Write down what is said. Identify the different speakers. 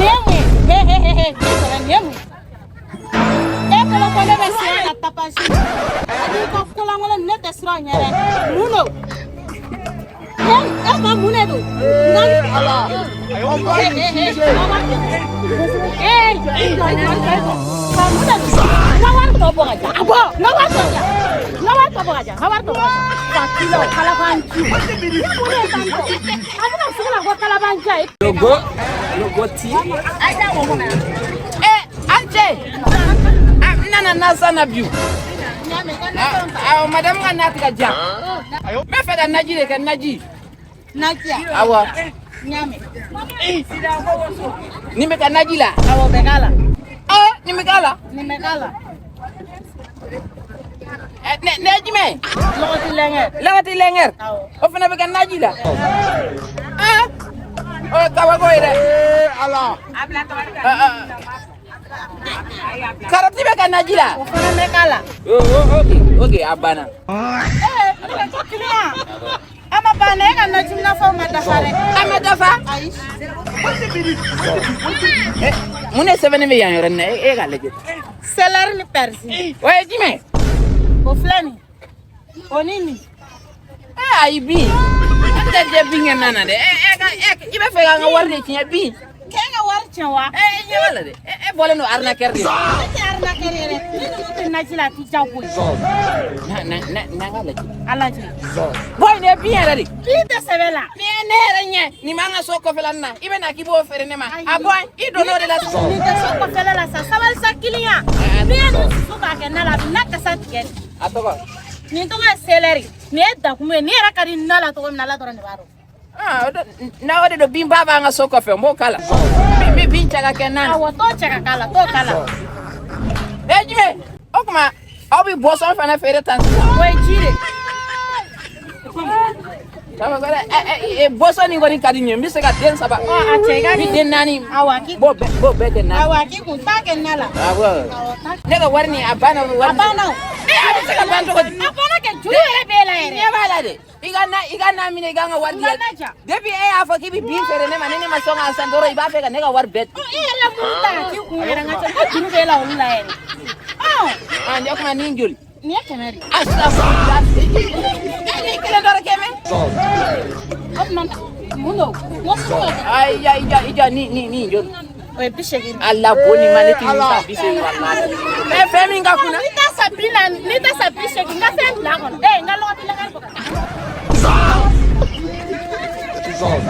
Speaker 1: Niemwe. He. Niemwe. Kalau kau dah siap kata pasti. Ini kau pulang malam ni terserahnya. Muno. Apa muno tu?
Speaker 2: Allah.
Speaker 1: Nawar tu apa aja? Apa? Nawar tu aja. Nawar tu apa aja? Nawar tu apa? Kilo kalabantchi. Aku nak suka nak kalabantchi.
Speaker 2: Logo ti. Anje. Nana sana view. Madam ngana tika jam. Me feda naji le kan naji.
Speaker 1: Naji.
Speaker 2: Awa.
Speaker 1: Nyame.
Speaker 2: Ni me kan naji la.
Speaker 1: Awa begala.
Speaker 2: Ni me gala.
Speaker 1: Ni megala.
Speaker 2: Naji me. Lawati lenger. O fena be kan naji la. Tawa ko ire. Allah. Karab tiba kan najila.
Speaker 1: Ufana megala.
Speaker 2: Okay, abana.
Speaker 1: Ama bana kan najimna fa madafare.
Speaker 2: Amadafa?
Speaker 1: Aish.
Speaker 2: Mune 7 me yan ren ga leje.
Speaker 1: Selar ni persi.
Speaker 2: Oye jime.
Speaker 1: O flani. Onini.
Speaker 2: Ai bi. Anda je binga nana de. Ibe fe ga warde ci bi.
Speaker 1: Kenga war cewa.
Speaker 2: Wala de. Boleh no arna kerdi.
Speaker 1: Arna kerere. Ni no najila ti jago.
Speaker 2: Na ga leje.
Speaker 1: Alaji.
Speaker 2: Boy ne bien radi.
Speaker 1: Pita sevela.
Speaker 2: Ne renye ni manga soko felanna. Ibe na kibo fere ne ma. Aboy I don't know de la.
Speaker 1: Ni te soko felela sa sabal sakilia. Bien suka ke nala nakasa tiket.
Speaker 2: Atoko.
Speaker 1: Ni to ga celery. Ni da kuma ni ra kadi nala to nala to ne baro.
Speaker 2: Na wade do bimba ba nga soko fe mbo kala. Mi bincha ka kenan.
Speaker 1: Awa to chaka kala, to kala.
Speaker 2: Jime, okuma, obi boso fa na fere tan.
Speaker 1: Boy jire.
Speaker 2: Sama gara boso ni ngoni kadi nyembi se ka den saba.
Speaker 1: A chega
Speaker 2: Bi den nani
Speaker 1: awaki.
Speaker 2: Bo be den nani.
Speaker 1: Awaki ku ta ke nala.
Speaker 2: Awa. Nega warni abana warni.
Speaker 1: Abana.
Speaker 2: Abi se ka banto ko.
Speaker 1: Abana ke jure bela ere.
Speaker 2: Ne bala de. Igana mine ganga wardi. Debi afa kibi bin fere ne manene masonga sandoro iba fe ka nega war bet.
Speaker 1: Ela muta ki ku era ngacha jure bela ulla ere.
Speaker 2: Andi okuma ninjul.
Speaker 1: Ni kenari.
Speaker 2: Astaghfirullah. Ni kele dara keme.
Speaker 1: Opman muno. Mosu.
Speaker 2: Ay ija ni jol.
Speaker 1: Oye bishegin.
Speaker 2: Allah boni maliki ni sa bise wallahi. Femi ngakuna.
Speaker 1: Nita sa bishegin nga fem la kon. Ngalo ti la ko.
Speaker 3: Dissolve.